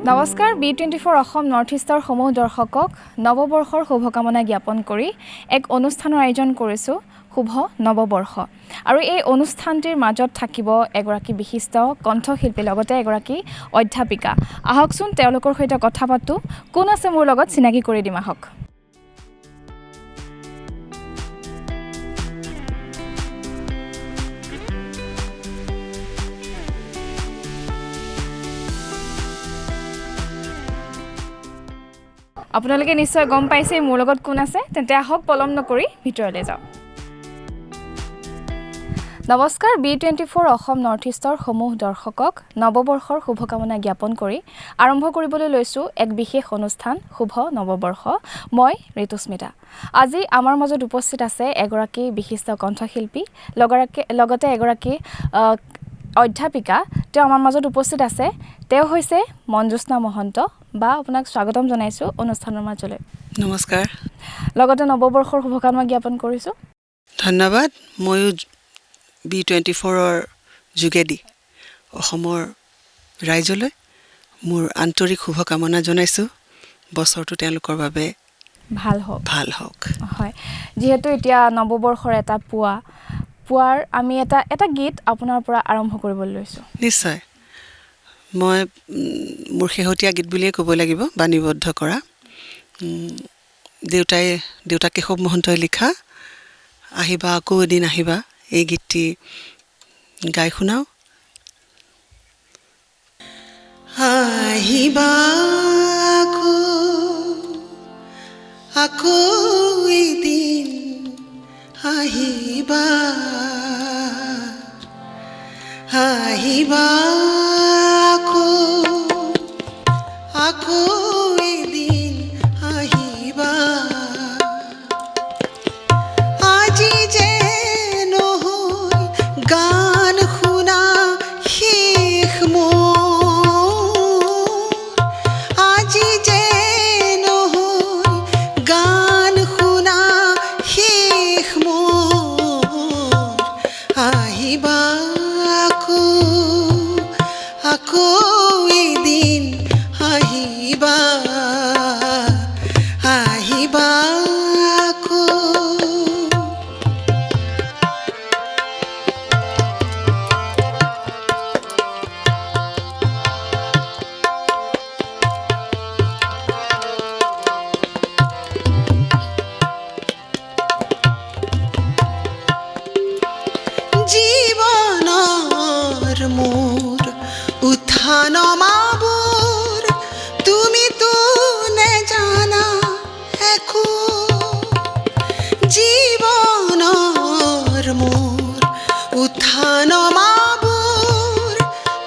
নমস্কাৰ B24 Assam north ইষ্টৰ সমূহ দৰ্শকক নৱবৰ্ষৰ শুভকামনা জ্ঞাপন কৰি এক অনুষ্ঠানৰ আয়োজন কৰিছোঁ শুভ নৱবৰ্ষ আৰু এই অনুষ্ঠানটিৰ মাজত থাকিব এগৰাকী বিশিষ্ট কণ্ঠশিল্পী লগতে এগৰাকী অধ্যাপিকা আহকচোন তেওঁলোকৰ সৈতে কথা পাতো কোন আছে মোৰ লগত চিনাকি কৰি দিম আহক আপোনালোকে নিশ্চয় গম পাইছে মোৰ লগত কোন আছে তেন্তে আহক পলম নকৰি ভিতৰলৈ যাওঁ নমস্কাৰ B24 অসম নৰ্থ ইষ্টৰ সমূহ দৰ্শকক নৱবৰ্ষৰ শুভকামনা জ্ঞাপন কৰি আৰম্ভ কৰিবলৈ লৈছোঁ এক বিশেষ অনুষ্ঠান শুভ নৱবৰ্ষ মই ঋতুস্মিতা আজি আমাৰ মাজত উপস্থিত আছে এগৰাকী বিশিষ্ট কণ্ঠশিল্পী লগতে এগৰাকী অধ্যাপিকা তেওঁ আমাৰ মাজত উপস্থিত আছে তেওঁ হৈছে মঞ্জুস্না মহন্ত বা আপোনাক স্বাগতম জনাইছোঁ অনুষ্ঠানৰ মাজলৈ নমস্কাৰ লগতে নৱবৰ্ষৰ শুভকামনা জ্ঞাপন কৰিছোঁ ধন্যবাদ ময়ো B24ৰ যোগেদি অসমৰ ৰাইজলৈ মোৰ আন্তৰিক শুভকামনা জনাইছোঁ বছৰটো তেওঁলোকৰ বাবে ভাল হওক হয় যেহেতু এতিয়া নৱবৰ্ষৰ এটা পুৱাৰ আমি এটা গীত আপোনাৰ পৰা আৰম্ভ কৰিবলৈ লৈছোঁ নিশ্চয় মই মোৰ শেহতীয়া গীত বুলিয়ে ক'ব লাগিব বাণীবদ্ধ কৰা দেউতা কেশৱ মহন্তই লিখা আহিবা আকৌ এদিন আহিবা এই গীতটি গাই শুনাও আহিবা আকৌ এদিন আহিবা আকৌ এদিন আহিবা আজি যে নহয় গান শুনা শেষ মোৰ আজি যে নহয় গান শুনা শেষ মোৰ আহিবা আকৌ এদিন আহিবা আকৌ জীৱনৰ মোৰ উঠা নমাবোৰ তুমিতো নেজানা একো জীৱনৰ মোৰ উঠা নমাবোৰ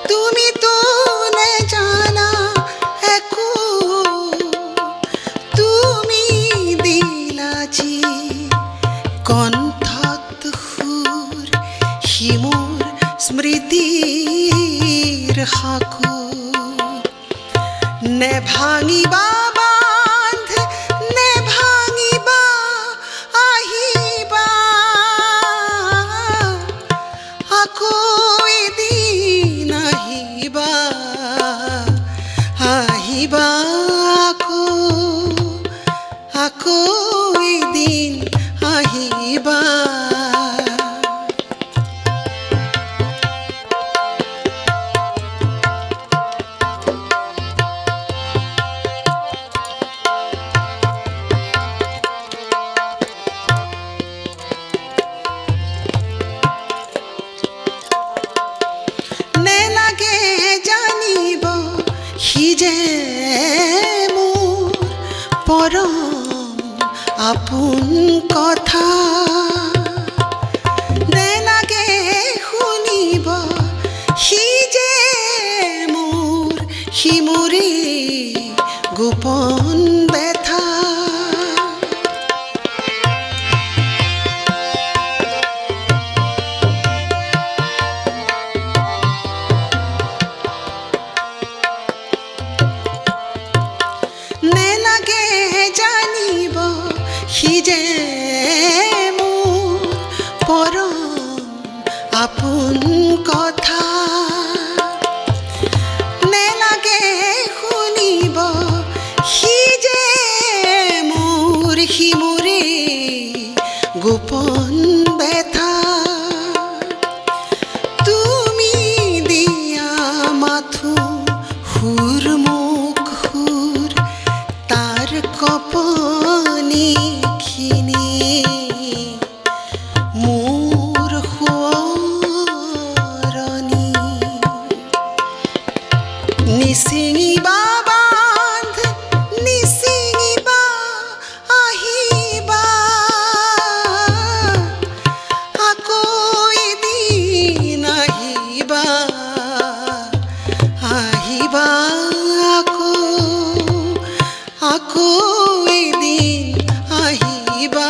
তুমিতো নেজানা একো তুমি দিলা যি কণ্ঠত সুৰ সি মোৰ স্মৃতিৰ সাঁকো নেভাঙিবা বান্ধ নেভাঙিবা আহিবা আকৌ এদিন আহিবা আকৌ এদিন আহিবা আপোন কথা নেলাগে শুনিব সি যে মোৰে গোপন ব্যথা নেলাগে জানিব সি যে মোৰ পৰম আপোন কথা নেলাগে শুনি আহি মোৰে গোপন ব্যথা তুমি দিয়া মাথো সুৰ মুখ সুৰ তাৰ কপনিখিনি মোৰ সোঁৱৰণি নিচিঙিবা বান্ধ নিচিঙিবা আহিবা আকৌ এদিন আহিবা আহিবা আকৌ এদিন আহিবা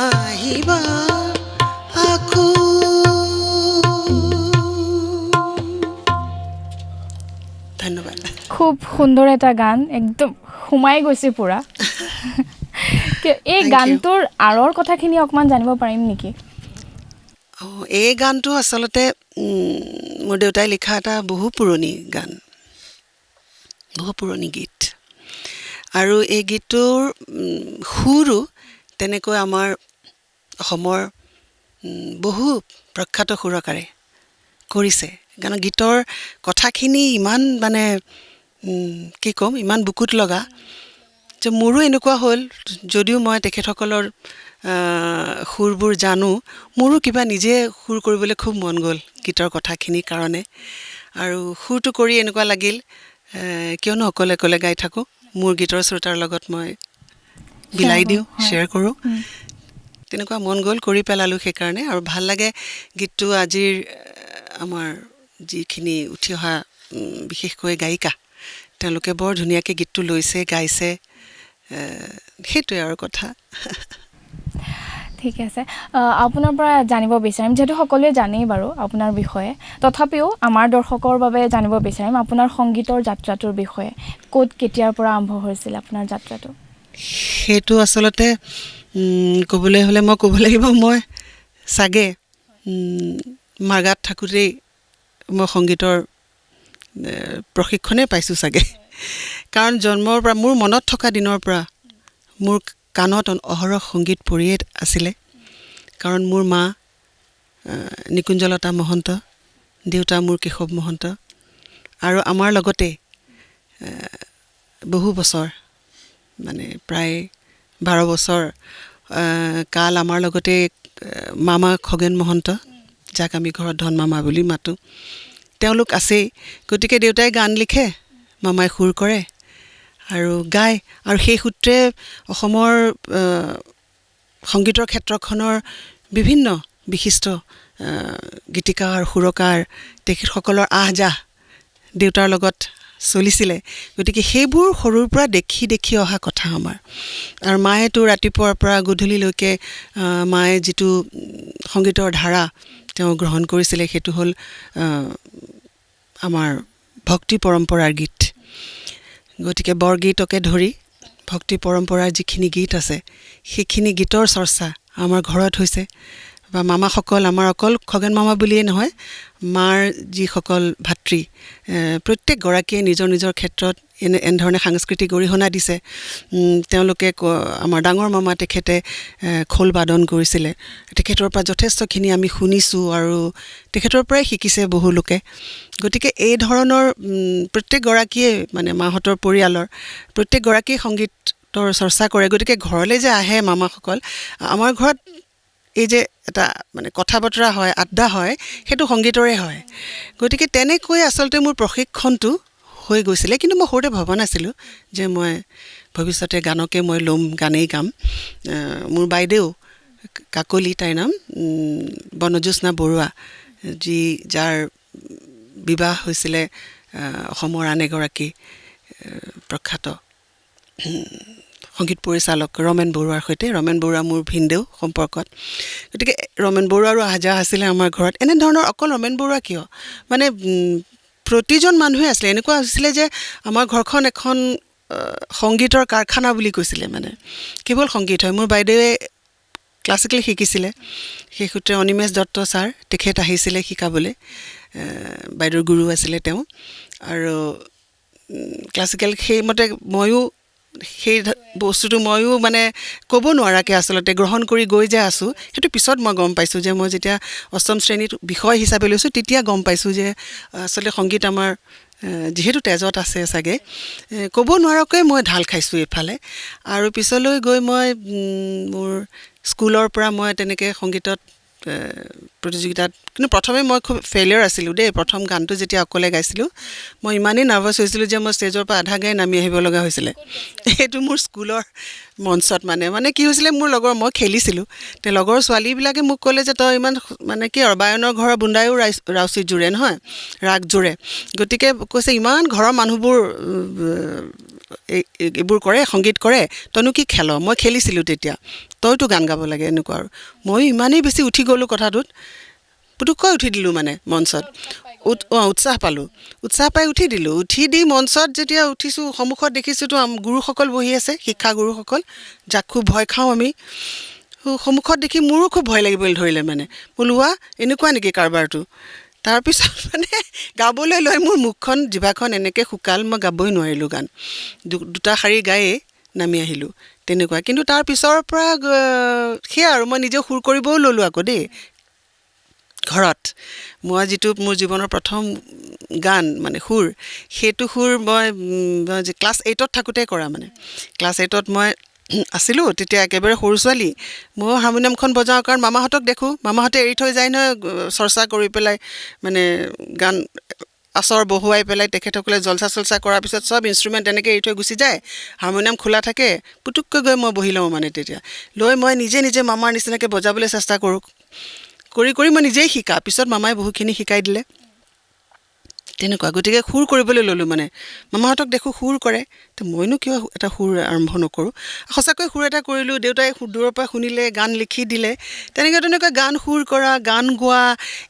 আহিবা আকৌ ধন্যবাদ খুব সুন্দৰ এটা গান একদম সোমাই গৈছে পুৰা এই Thank you. গানটোৰ আঁৰৰ কথাখিনি অকমান জানিব পাৰিম নেকি এই গানটো আচলতে মোৰ দেউতাই লিখা এটা বহু পুৰণি গান বহু পুৰণি গীত আৰু এই গীতটোৰ সুৰো তেনেকৈ আমাৰ অসমৰ বহু প্ৰখ্যাত সুৰকাৰে কৰিছে কাৰণ গীতৰ কথাখিনি ইমান মানে কি ক'ম ইমান বুকুত লগা যে মোৰো এনেকুৱা হ'ল যদিও মই তেখেতসকলৰ সুৰবোৰ জানো মোৰো কিবা নিজে সুৰ কৰিবলৈ খুব মন গ'ল গীতৰ কথাখিনিৰ কাৰণে আৰু সুৰটো কৰি এনেকুৱা লাগিল কিয়নো অকলে অকলে গাই থাকোঁ মোৰ গীতৰ শ্ৰোতাৰ লগত মই বিলাই দিওঁ শ্বেয়াৰ কৰোঁ তেনেকুৱা মন গ'ল কৰি পেলালোঁ সেইকাৰণে আৰু ভাল লাগে গীতটো আজিৰ আমাৰ যিখিনি উঠি অহা বিশেষকৈ গায়িকা তেওঁলোকে বৰ ধুনীয়াকৈ গীতটো লৈছে গাইছে সেইটোৱে আৰু কথা ঠিক আছে আপোনাৰ পৰা জানিব বিচাৰিম যেহেতু সকলোৱে জানেই বাৰু আপোনাৰ বিষয়ে তথাপিও আমাৰ দৰ্শকৰ বাবে জানিব বিচাৰিম আপোনাৰ সংগীতৰ যাত্ৰাটোৰ বিষয়ে ক'ত কেতিয়াৰ পৰা আৰম্ভ হৈছিল আপোনাৰ যাত্ৰাটো সেইটো আচলতে ক'বলৈ হ'লে মই ক'ব লাগিব মই চাগে মাৰ্গাত থাকোঁতেই মই সংগীতৰ প্ৰশিক্ষণেই পাইছোঁ চাগে কাৰণ জন্মৰ পৰা মোৰ মনত থকা দিনৰ পৰা মোৰ কাণত অহৰহ সংগীত পৰিয়ে আছিলে কাৰণ মোৰ মা নিকুঞ্জলতা মহন্ত দেউতা মোৰ কেশৱ মহন্ত আৰু আমাৰ লগতে বহু বছৰ মানে প্ৰায় 12 বছৰ কাল আমাৰ লগতে মামা খগেন মহন্ত যাক আমি ঘৰত ধন মামা বুলি মাতোঁ তেওঁলোক আছেই গতিকে দেউতাই গান লিখে মামাই সুৰ কৰে আৰু গায় আৰু সেই সূত্ৰে অসমৰ সংগীতৰ ক্ষেত্ৰখনৰ বিভিন্ন বিশিষ্ট গীতিকাৰ সুৰকাৰ তেখেতসকলৰ আহযাহ দেউতাৰ লগত চলিছিলে গতিকে সেইবোৰ সৰুৰ পৰা দেখি দেখি অহা কথা আমাৰ আৰু মায়েতো ৰাতিপুৱাৰ পৰা গধূলিলৈকে মায়ে যিটো সংগীতৰ ধাৰা তেওঁ গ্ৰহণ কৰিছিলে সেইটো হ'ল আমাৰ ভক্তি পৰম্পৰাৰ গীত গতিকে বৰগীতকে ধৰি ভক্তি পৰম্পৰাৰ যিখিনি গীত আছে সেইখিনি গীতৰ চৰ্চা আমাৰ ঘৰত হৈছে বা মামাসকল আমাৰ অকল খগেন মামা বুলিয়েই নহয় মাৰ যিসকল ভাতৃ প্ৰত্যেকগৰাকীয়ে নিজৰ নিজৰ ক্ষেত্ৰত এনেধৰণে সাংস্কৃতিক গৰিহণা দিছে তেওঁলোকে আমাৰ ডাঙৰ মামা তেখেতে খোল বাদন কৰিছিলে তেখেতৰ পৰা যথেষ্টখিনি আমি শুনিছোঁ আৰু তেখেতৰ পৰাই শিকিছে বহু লোকে গতিকে এই ধৰণৰ প্ৰত্যেকগৰাকীয়ে মানে মাহঁতৰ পৰিয়ালৰ প্ৰত্যেকগৰাকীয়ে সংগীতৰ চৰ্চা কৰে গতিকে ঘৰলৈ যে আহে মামাসকল আমাৰ ঘৰত এই যে এটা মানে কথা বতৰা হয় আড্ডা হয় সেইটো সংগীতৰে হয় গতিকে তেনেকৈ আচলতে মোৰ প্ৰশিক্ষণটো হৈ গৈছিলে কিন্তু মই সৰুতে ভবা নাছিলোঁ যে মই ভৱিষ্যতে গানকে মই ল'ম গানেই গাম মোৰ বাইদেউ কাকলি তাইৰ নাম বনজ্যোৎস্না বৰুৱা যাৰ বিবাহ হৈছিলে অসমৰ আন এগৰাকী প্ৰখ্যাত সংগীত পৰিচালক ৰমেন বৰুৱাৰ সৈতে ৰমেন বৰুৱা মোৰ ভিনদেউ সম্পৰ্কত গতিকে ৰমেন বৰুৱাৰো আহযাহ আছিলে আমাৰ ঘৰত এনেধৰণৰ অকল ৰমেন বৰুৱা কিয় মানে প্ৰতিজন মানুহে আছিলে এনেকুৱা হৈছিলে যে আমাৰ ঘৰখন এখন সংগীতৰ কাৰখানা বুলি কৈছিলে মানে কেৱল সংগীত হয় মোৰ বাইদেৱে ক্লাছিকেল শিকিছিলে সেই সূত্ৰে অনিমেশ দত্ত ছাৰ তেখেত আহিছিলে শিকাবলৈ বাইদেউৰ গুৰু আছিলে তেওঁ আৰু ক্লাছিকেল সেইমতে ময়ো সেই বস্তুটো ময়ো মানে ক'ব নোৱাৰাকৈ আচলতে গ্ৰহণ কৰি গৈ যে আছোঁ, সেইটো পিছত মই গম পাইছোঁ যে মই যেতিয়া অষ্টম শ্ৰেণীত বিষয় হিচাপে লৈছোঁ তেতিয়া গম পাইছোঁ যে আচলতে সংগীত আমাৰ যিহেতু তেজত আছে চাগে, ক'ব নোৱাৰাকৈ মই ঢাল খাইছোঁ এইফালে। আৰু পিছলৈ গৈ মই মোৰ স্কুলৰ পৰা মই তেনেকৈ সংগীতত প্ৰতিযোগিতাত, কিন্তু প্ৰথমে মই খুব ফেইলিয়ৰ আছিলোঁ দেই। প্ৰথম গানটো যেতিয়া অকলে গাইছিলোঁ মই ইমানেই নাৰ্ভাছ হৈছিলোঁ যে মই ষ্টেজৰ পৰা আধা গাই নামি আহিব লগা হৈছিলে। সেইটো মোৰ স্কুলৰ মঞ্চত মানে কি হৈছিলে, মোৰ মই খেলিছিলোঁ, তে লগৰ ছোৱালীবিলাকে মোক ক'লে যে তই ইমান মানে কি আৰু বায়নৰ ঘৰৰ বুন্দায়ো ৰাউচি জোৰে নহয়, ৰাগ জোৰে, গতিকে কৈছে ইমান ঘৰৰ মানুহবোৰ এইবোৰ কৰে, সংগীত কৰে, তইনো কি খেল? মই খেলিছিলোঁ তেতিয়া, তইতো গান গাব লাগে এনেকুৱা। আৰু ময়ো ইমানেই বেছি উঠি গ'লোঁ কথাটোত, পুটুককৈ উঠি দিলোঁ মানে মঞ্চত। উৎসাহ পালোঁ, উৎসাহ পাই উঠি দিলোঁ। উঠি দি মঞ্চত যেতিয়া উঠিছোঁ, সন্মুখত দেখিছোঁতো গুৰুসকল বহি আছে, শিক্ষা গুৰুসকল, যাক খুব ভয় খাওঁ আমি। সন্মুখত দেখি মোৰো খুব ভয় লাগিবলৈ ধৰিলে, মানে বোলোৱা এনেকুৱা নেকি কাৰবাৰটো। তাৰপিছত মানে গাবলৈ লৈ মোৰ মুখখন জিভাখন এনেকৈ শুকাল, মই গাবই নোৱাৰিলোঁ গান। দুটা শাৰী গায়েই নামি আহিলোঁ তেনেকুৱা। কিন্তু তাৰ পিছৰ পৰা সেয়া আৰু মই নিজে সুৰ কৰিবও ল'লোঁ আকৌ দেই ঘৰত। মই যিটো মোৰ জীৱনৰ প্ৰথম গান মানে সুৰ, সেইটো সুৰ মই ক্লাছ 8ত থাকোঁতে কৰা। মানে ক্লাছ 8ত মই আছিলোঁ তেতিয়া, একেবাৰে সৰু ছোৱালী। মই হাৰমনিয়ামখন বজাওঁ কাৰণ মামাহঁতক দেখোঁ, মামাহঁতে এৰি থৈ যায় নহয় চৰ্চা কৰি পেলাই, মানে গান আচৰ বহুৱাই পেলাই তেখেতসকলে জলচা চলচা কৰাৰ পিছত চব ইনষ্ট্ৰুমেণ্ট তেনেকৈ এৰি থৈ গুচি যায়, হাৰমনিয়াম খোলা থাকে, পুটুককৈ গৈ মই বহি লওঁ। মানে তেতিয়া লৈ মই নিজে মামাৰ নিচিনাকৈ বজাবলৈ চেষ্টা কৰোঁ, কৰি মই নিজেই শিকা। পিছত মামাই বহুতখিনি শিকাই দিলে তেনেকুৱা। গতিকে সুৰ কৰিবলৈ ল'লোঁ, মানে মামাহঁতক দেখোঁ সুৰ কৰে, তো মইনো কিয় এটা সুৰ আৰম্ভ নকৰোঁ। সঁচাকৈ সুৰ এটা কৰিলোঁ, দেউতাই দূৰৰ পৰা শুনিলে, গান লিখি দিলে। তেনেকৈ গান সুৰ কৰা, গান গোৱা,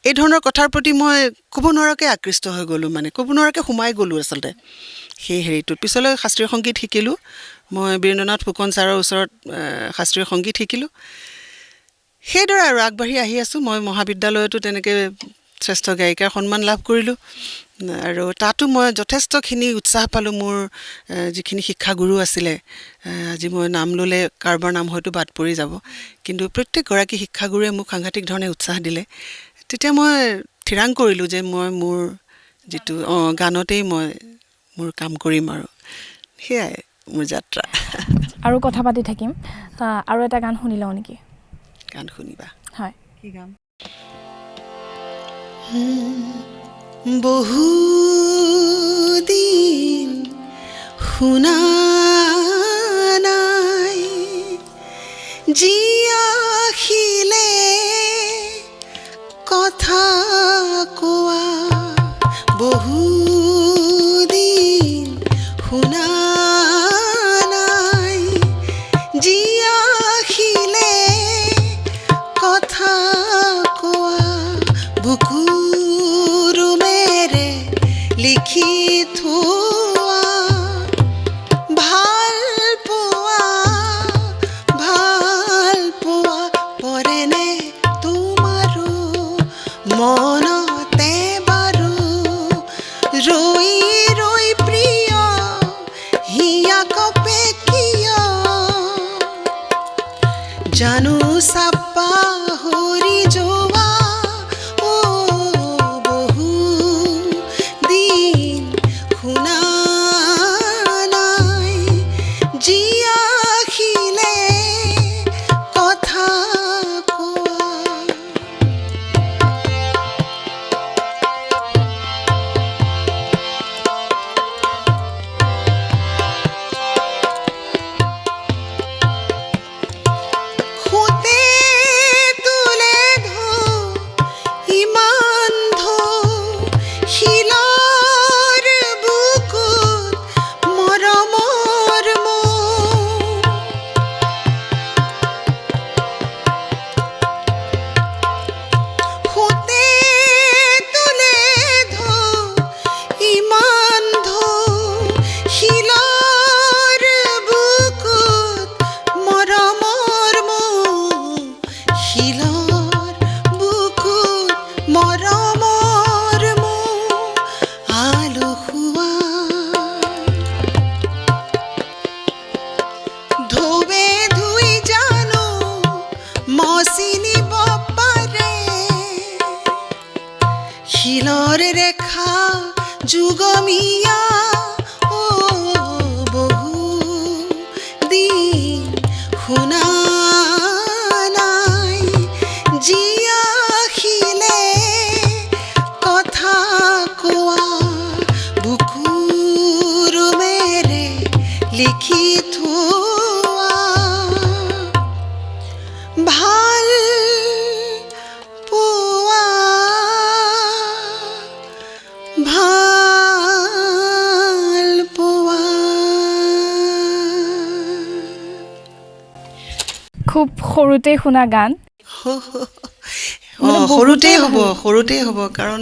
এই ধৰণৰ কথাৰ প্ৰতি মই ক'ব নোৱাৰাকৈ আকৃষ্ট হৈ গ'লোঁ, মানে ক'ব নোৱাৰাকৈ সোমাই গ'লোঁ আচলতে সেই হেৰিটোত। পিছলৈ শাস্ত্ৰীয় সংগীত শিকিলোঁ মই, বীৰেন্দ্ৰনাথ ফুকন ছাৰৰ ওচৰত শাস্ত্ৰীয় সংগীত শিকিলোঁ। সেইদৰে আৰু আগবাঢ়ি আহি আছোঁ। মই মহাবিদ্যালয়তো তেনেকৈ শ্ৰেষ্ঠ গায়িকাৰ সন্মান লাভ কৰিলোঁ, আৰু তাতো মই যথেষ্টখিনি উৎসাহ পালোঁ। মোৰ যিখিনি শিক্ষাগুৰু আছিলে, আজি মই নাম ল'লে কাৰোবাৰ নাম হয়তো বাদ পৰি যাব, কিন্তু প্ৰত্যেকগৰাকী শিক্ষাগুৰুৱে মোক সাংঘাতিক ধৰণে উৎসাহ দিলে। তেতিয়া মই থিৰাং কৰিলোঁ যে মই মোৰ যিটো গানতেই মই মোৰ কাম কৰিম, আৰু সেয়াই মোৰ যাত্ৰা। আৰু কথা পাতি থাকিম, আৰু এটা গান শুনি লওঁ নেকি? গান শুনিবা? হয়। কি গান? বহুদিন শুনা নাই, যি আহিলে কথা কোৱা, বহুদিন শুনা নাই, যি আহিলে কথা কোৱা, বুকুৰ মেৰে লিখি থোৱা, ভাল পোৱা পৰেনে তোমাৰো মনতে বাৰু, ৰৈ ৰৈ প্ৰিয় হিয়া কপে কিয়, জানো চাপা হৰি যোৱা, বহু দিন শুনা নাই, যি আহিলে কথা কোৱা। শুতে নীলৰ ৰেখা যুগমীয়া বহু দিন শুনা নাই জিয়াখিলে কথা কোৱা বুকুৰুমেৰে লিখি থোৱা ভাল পোৱা ভাল পোৱা খুব সৰুতে শুনা গান সৰুতেই হ'ব কাৰণ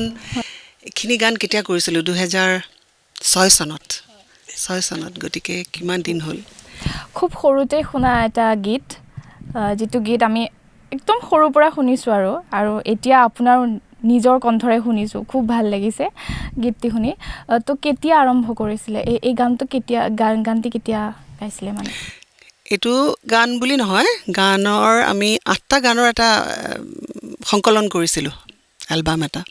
এইখিনি গান কেতিয়া কৰিছিলোঁ 2006 চনত গতিকে কিমান দিন হ'ল খুব সৰুতে শুনা এটা গীত যিটো গীত আমি একদম সৰুৰ পৰা শুনিছোঁ আৰু এতিয়া আপোনাৰ নিজৰ কণ্ঠৰে শুনিছোঁ খুব ভাল লাগিছে গীতটি শুনি তো কেতিয়া আৰম্ভ কৰিছিলে এই গানটো গানটি কেতিয়া গাইছিলে মানে এইটো গান বুলি নহয় গানৰ আমি 8টা গানৰ এটা সংকলন কৰিছিলোঁ এলবাম এটা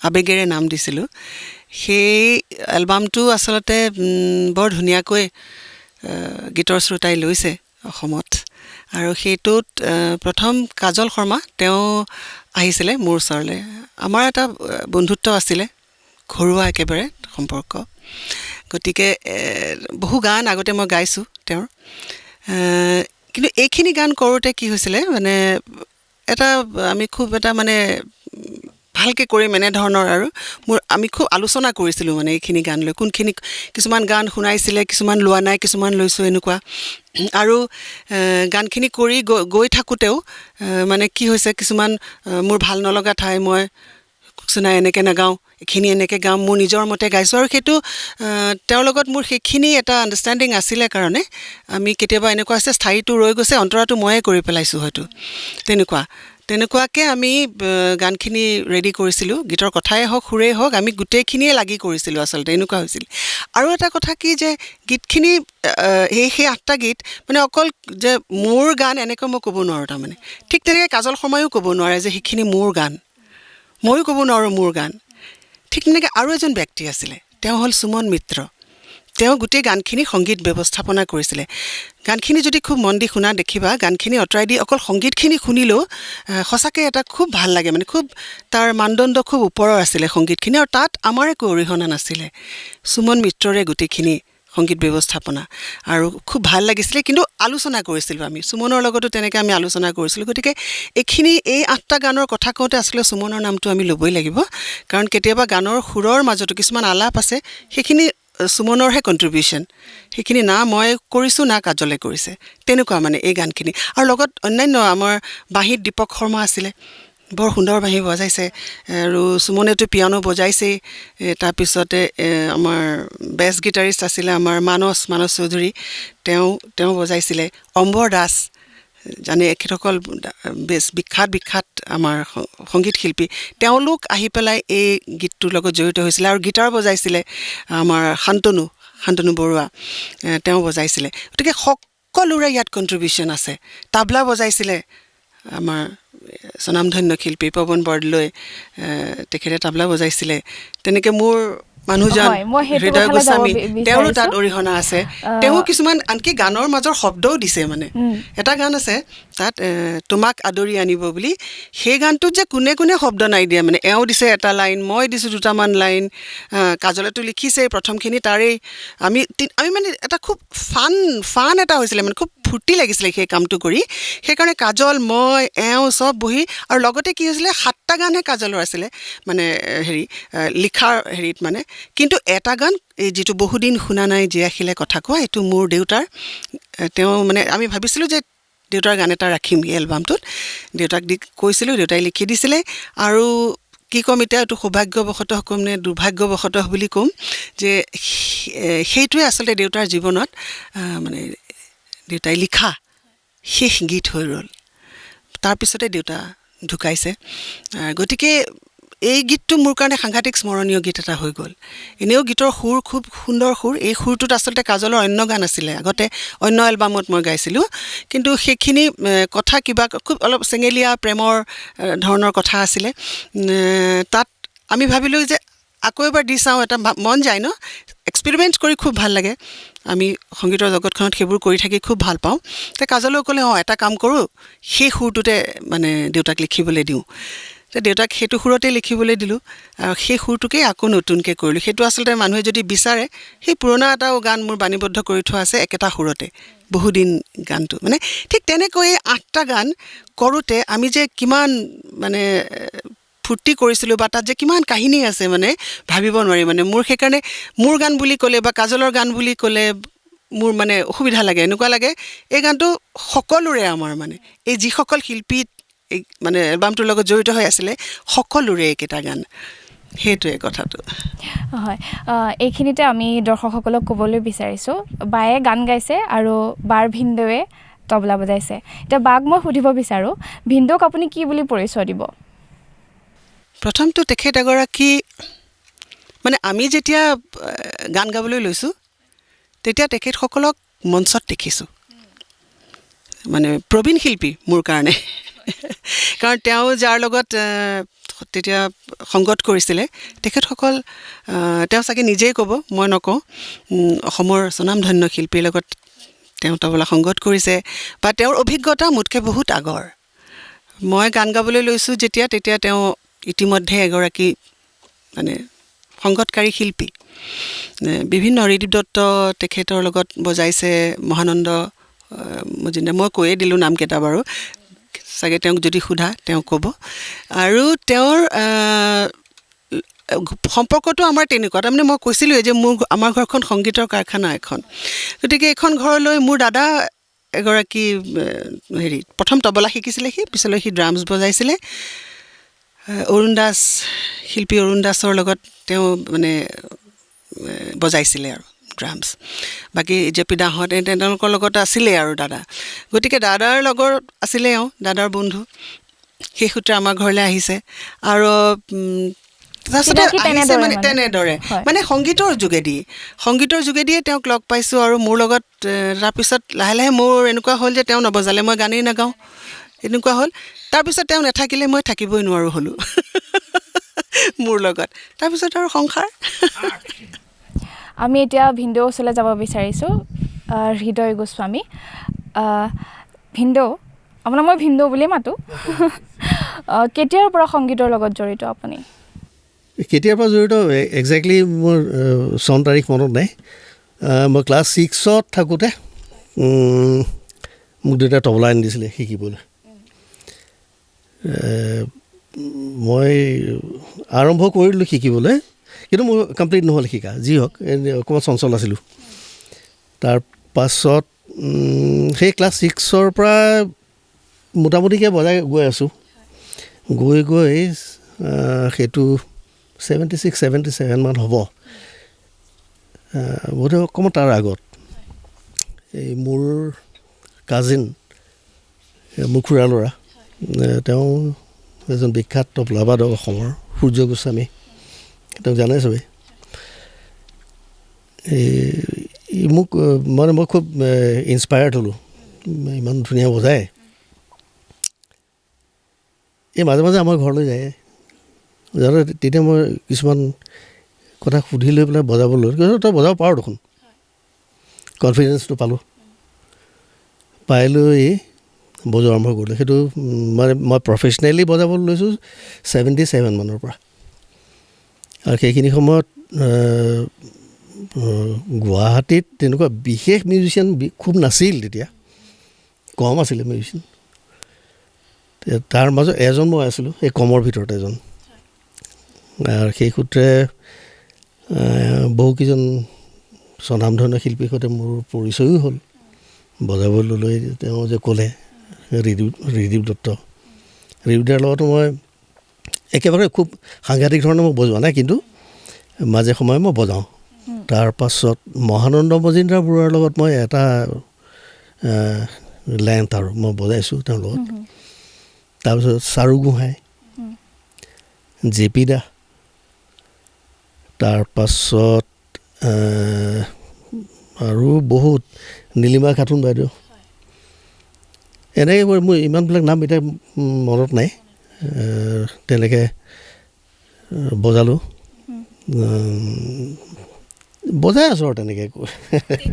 আবেগেৰে নাম দিছিলোঁ সেই এলবামটো আচলতে বৰ ধুনীয়াকৈ গীতৰ শ্ৰোতাই লৈছে অসমত আৰু সেইটোত প্ৰথম কাজল শৰ্মা তেওঁ আহিছিলে মোৰ ওচৰলৈ আমাৰ এটা বন্ধুত্ব আছিলে ঘৰুৱা একেবাৰে সম্পৰ্ক গতিকে বহু গান আগতে মই গাইছোঁ তেওঁৰ কিন্তু এইখিনি গান কৰোঁতে কি হৈছিলে মানে আমি খুব এটা মানে ভালকৈ কৰিম এনেধৰণৰ আৰু আমি খুব আলোচনা কৰিছিলোঁ মানে এইখিনি গান লৈ কোনখিনি কিছুমান গান শুনাইছিলে কিছুমান লোৱা নাই কিছুমান লৈছোঁ এনেকুৱা আৰু গানখিনি কৰি গৈ থাকোঁতেও মানে কি হৈছে কিছুমান মোৰ ভাল নলগা ঠাই মই নাই এনেকৈ নাগাওঁ এইখিনি এনেকৈ গাম মোৰ নিজৰ মতে গাইছোঁ আৰু সেইটো তেওঁৰ লগত মোৰ সেইখিনি এটা আণ্ডাৰষ্টেণ্ডিং আছিলে কাৰণে আমি কেতিয়াবা এনেকুৱা আছে স্থায়ীটো ৰৈ গৈছে অন্তৰাটো ময়ে কৰি পেলাইছোঁ হয়তো তেনেকুৱাকৈ আমি গানখিনি ৰেডি কৰিছিলোঁ গীতৰ কথাই হওক সুৰেই হওক আমি গোটেইখিনিয়ে লাগি কৰিছিলোঁ আচলতে এনেকুৱা হৈছিল আৰু এটা কথা কি যে গীতখিনি সেই 8টা গীত মানে অকল যে মোৰ গান এনেকৈ মই ক'ব নোৱাৰোঁ তাৰমানে ঠিক তেনেকৈ কাজল শৰ্মায়ো ক'ব নোৱাৰে যে সেইখিনি মোৰ গান ময়ো ক'ব নোৱাৰোঁ মোৰ গান ঠিক তেনেকৈ আৰু এজন ব্যক্তি আছিলে তেওঁ হ'ল সুমন মিত্ৰ তেওঁ গোটেই গানখিনি সংগীত ব্যৱস্থাপনা কৰিছিলে গানখিনি যদি খুব মন দি শুনা দেখিবা গানখিনি আঁতৰাই দি অকল সংগীতখিনি শুনিলেও সঁচাকৈ এটা খুব ভাল লাগে মানে খুব তাৰ মানদণ্ড খুব ওপৰৰ আছিলে সংগীতখিনি আৰু তাত আমাৰ একো অৰিহণা নাছিলে সুমন মিত্ৰৰে গোটেইখিনি সংগীত ব্যৱস্থাপনা আৰু খুব ভাল লাগিছিলে কিন্তু আলোচনা কৰিছিলোঁ আমি সুমনৰ লগতো তেনেকৈ আমি আলোচনা কৰিছিলোঁ গতিকে এই 8টা গানৰ কথা কওঁতে আচলতে সুমনৰ নামটো আমি ল'বই লাগিব কাৰণ কেতিয়াবা গানৰ সুৰৰ মাজতো কিছুমান আলাপ আছে সেইখিনি সুমনৰহে কণ্ট্ৰিবিউশ্যন সেইখিনি না মই কৰিছোঁ না কাজলে কৰিছে তেনেকুৱা মানে এই গানখিনি আৰু লগত অন্যান্য আমাৰ বাঁহীত দীপক শৰ্মা আছিলে বৰ সুন্দৰ বাঁহী বজাইছে আৰু সুমনেতো পিয়ানো বজাইছেই তাৰপিছতে আমাৰ বেছ গিটাৰিষ্ট আছিলে আমাৰ মানস চৌধুৰী তেওঁ বজাইছিলে অম্বৰ দাস জানে এখেতসকল বেছ বিখ্যাত আমাৰ সংগীত শিল্পী তেওঁলোক আহি পেলাই এই গীতটোৰ লগত জড়িত হৈছিলে আৰু গীটাৰ বজাইছিলে আমাৰ শান্তনু বৰুৱা তেওঁ বজাইছিলে গতিকে সকলোৰে ইয়াত কণ্ট্ৰিবিউশ্যন আছে তাবলা বজাইছিলে আমাৰ স্বনামধন্য শিল্পী পৱন বৰদলৈ তেখেতে তাবলা বজাইছিলে তেনেকৈ মোৰ মানুহজন হৃদয় গোস্বামী তেওঁৰো তাত অৰিহণা আছে তেওঁ কিছুমান আনকি গানৰ মাজৰ শব্দও দিছে মানে এটা গান আছে তাত তোমাক আদৰি আনিব বুলি সেই গানটোত যে কোনে শব্দ নাই দিয়া মানে এওঁ দিছে এটা লাইন মই দিছোঁ দুটামান লাইন কাজলেতো লিখিছে প্ৰথমখিনি তাৰেই আমি মানে এটা খুব ফান এটা হৈছিলে মানে খুব ফূৰ্তি লাগিছিলে সেই কামটো কৰি সেইকাৰণে কাজল মই এওঁ চব বহি আৰু লগতে কি হৈছিলে 7টা গানহে কাজলৰ আছিলে মানে লিখাৰ হেৰিত মানে কিন্তু এটা গান এই যিটো বহুদিন শুনা নাই জীয়াখিলে কথা কোৱা এইটো মোৰ দেউতাৰ তেওঁ মানে আমি ভাবিছিলোঁ যে দেউতাৰ গান এটা ৰাখিম এই এলবামটোত দেউতাক কৈছিলোঁ দেউতাই লিখি দিছিলে আৰু কি ক'ম এতিয়া এইটো সৌভাগ্যবশতঃ ক'ম নে দুৰ্ভাগ্যবশতঃ বুলি ক'ম যে সেইটোৱে আচলতে দেউতাৰ জীৱনত মানে দেউতাই লিখা শেষ গীত হৈ ৰ'ল তাৰপিছতে দেউতা ঢুকাইছে গতিকে এই গীতটো মোৰ কাৰণে সাংঘাতিক স্মৰণীয় গীত এটা হৈ গ'ল এনেও গীতৰ সুৰ খুব সুন্দৰ সুৰ এই সুৰটোত আচলতে কাজলৰ অন্য গান আছিলে আগতে অন্য এলবামত মই গাইছিলোঁ কিন্তু সেইখিনি কথা কিবা খুব অলপ চেঙেলীয়া প্ৰেমৰ ধৰণৰ কথা আছিলে তাত আমি ভাবিলোঁ যে আকৌ এবাৰ দি চাওঁ, এটা মন যায় ন, এক্সপেৰিমেণ্ট কৰি খুব ভাল লাগে। আমি সংগীতৰ জগতখনত সেইবোৰ কৰি থাকি খুব ভাল পাওঁ। তে কাজলেও ক'লে এটা কাম কৰোঁ, সেই সুৰটোতে মানে দেউতাক লিখিবলৈ দিওঁ। তে দেউতাক সেইটো সুৰতে লিখিবলৈ দিলোঁ আৰু সেই সুৰটোকেই আকৌ নতুনকৈ কৰিলোঁ। সেইটো আচলতে মানুহে যদি বিচাৰে, সেই পুৰণা এটাও গান মোৰ বাণীবদ্ধ কৰি থোৱা আছে একেটা সুৰতে, বহুদিন গানটো মানে ঠিক তেনেকৈ 8টা গান কৰোঁতে আমি যে কিমান মানে ফূৰ্তি কৰিছিলোঁ বা তাত যে কিমান কাহিনী আছে মানে ভাবিব নোৱাৰি। মানে মোৰ সেইকাৰণে মোৰ গান বুলি ক'লে বা কাজলৰ গান বুলি ক'লে মোৰ মানে অসুবিধা লাগে, এনেকুৱা লাগে এই গানটো সকলোৰে, আমাৰ মানে এই যিসকল শিল্পী এই মানে এলবামটোৰ লগত জড়িত হৈ আছিলে সকলোৰে এইকেইটা গান, সেইটোৱে কথাটো। হয়, এইখিনিতে আমি দৰ্শকসকলক ক'বলৈ বিচাৰিছোঁ, বায়ে গান গাইছে আৰু বাৰ ভিনদেউৱে তবলা বজাইছে। এতিয়া বাক মই সুধিব বিচাৰোঁ, ভিনদেউক আপুনি কি বুলি পৰিচয় দিব? প্ৰথমটো তেখেত এগৰাকী মানে আমি যেতিয়া গান গাবলৈ লৈছোঁ তেতিয়া তেখেতসকলক মঞ্চত দেখিছোঁ, মানে প্ৰবীণ শিল্পী মোৰ কাৰণে। কাৰণ তেওঁ যাৰ লগত তেতিয়া সংগত কৰিছিলে তেখেতসকল, তেওঁ চাগে নিজেই ক'ব, মই নকওঁ, অসমৰ স্বনামধন্য শিল্পীৰ লগত তেওঁ তবলা সংগত কৰিছে বা তেওঁৰ অভিজ্ঞতা মোতকৈ বহুত আগৰ। মই গান গাবলৈ লৈছোঁ যেতিয়া, তেতিয়া তেওঁ ইতিমধ্যে এগৰাকী মানে সংগতকাৰী শিল্পী। বিভিন্ন ঋদীপ দত্ত তেখেতৰ লগত বজাইছে, মহানন্দ মজুমদাৰ, মই কৈয়ে দিলোঁ নামকেইটা বাৰু, চাগে তেওঁক যদি সোধা তেওঁ ক'ব। আৰু তেওঁৰ সম্পৰ্কটো আমাৰ তেনেকুৱা, তাৰমানে মই কৈছিলোঁৱে যে আমাৰ ঘৰখন সংগীতৰ কাৰখানা এখন। গতিকে এইখন ঘৰলৈ মোৰ দাদা এগৰাকী প্ৰথম তবলা শিকিছিলে, পিছলৈ সি ড্ৰামছ বজাইছিলে। অৰুণ দাস, শিল্পী অৰুণ দাসৰ লগত তেওঁ মানে বজাইছিলে আৰু ড্ৰামছ। বাকী জেপি দাহঁত তেওঁলোকৰ লগত আছিলে আৰু দাদা। গতিকে দাদাৰ লগত আছিলে দাদাৰ বন্ধু, সেই সূত্ৰে আমাৰ ঘৰলৈ আহিছে। আৰু তাৰপিছতে আহিছে মানে তেনেদৰে মানে সংগীতৰ যোগেদিয়ে তেওঁক লগ পাইছোঁ। আৰু মোৰ লগত তাৰপিছত লাহে লাহে মোৰ এনেকুৱা হ'ল যে তেওঁ নবজালে মই গানেই নাগাওঁ, এনেকুৱা হ'ল। তাৰপিছত তেওঁ নাথাকিলে মই থাকিবই নোৱাৰোঁ হ'লোঁ মোৰ লগত। তাৰপিছত আৰু সংসাৰ। আমি এতিয়া ভিনদেউৰ ওচৰলৈ যাব বিচাৰিছোঁ, হৃদয় গোস্বামী। ভিনদেউ, আপোনাক মই ভিনদেউ বুলিয়ে মাতোঁ। কেতিয়াৰ পৰা সংগীতৰ লগত জড়িত আপুনি? কেতিয়াৰ পৰা জড়িত একজেক্টলি মোৰ চন তাৰিখ মনত নাই। মই ক্লাছ 6ত থাকোঁতে মোক দেউতাই তবলা আনি দিছিলে শিকিবলৈ। মই আৰম্ভ কৰিলোঁ শিকিবলৈ, কিন্তু মোৰ কমপ্লিট নহ'ল শিকা, যি হওক অকণমান চঞ্চল আছিলোঁ। তাৰ পাছত সেই ক্লাছ 6ৰ পৰা মোটামুটিকৈ বজাই গৈ আছোঁ। গৈ সেইটো 76-77 মান হ'ব, বোধহয় অকণমান তাৰ আগত এই মোৰ কাজিন, মোৰ খুৰা ল'ৰা, তেওঁ এজন বিখ্যাত তবলাবাদক অসমৰ, সূৰ্য গোস্বামী, তেওঁক জানে চবেই। মোক মানে মই খুব ইনস্পায়াৰ্ড হ'লোঁ, ইমান ধুনীয়া বজায়। এই মাজে মাজে আমাৰ ঘৰলৈ যায়, তেতিয়া মই কিছুমান কথা সুধি লৈ পেলাই বজাব ল'লোঁ। তই বজাব পাৰ দেখোন, কনফিডেঞ্চটো পাই লৈ বজোৱা আৰম্ভ কৰিলোঁ। সেইটো মানে মই প্ৰফেচনেলি বজাবলৈ লৈছোঁ 77 মানৰ পৰা। আৰু সেইখিনি সময়ত গুৱাহাটীত তেনেকুৱা বিশেষ মিউজিচিয়ান খুব নাছিল, তেতিয়া কম আছিলে মিউজিচিয়ান। তাৰ মাজত এজন মই আছিলোঁ, এই কমৰ ভিতৰত এজন। আৰু সেই সূত্ৰে বহুকেইজন স্বনামধন্য শিল্পীৰ সৈতে মোৰ পৰিচয়ো হ'ল। বজাবলৈ লৈ তেওঁ যে ক'লে ঋদীপ দত্ত, ঋদীপদাৰ লগতো মই একেবাৰে খুব সাংঘাতিক ধৰণে মই বজোৱা নাই, কিন্তু মাজে সময়ে মই বজাওঁ। তাৰপাছত মহানন্দ মজুমদাৰ বৰুৱাৰ লগত মই এটা লেন্থ আৰু মই বজাইছোঁ তেওঁৰ লগত। তাৰপিছত চাৰু গোহাঁই, জেপি দা, তাৰপাছত আৰু বহুত, নীলিমা খাতুন বাইদেউ, এনেকৈ মোৰ ইমানবিলাক নাম এতিয়া মনত নাই। তেনেকৈ বজালোঁ বজাই আছোঁ আৰু তেনেকৈ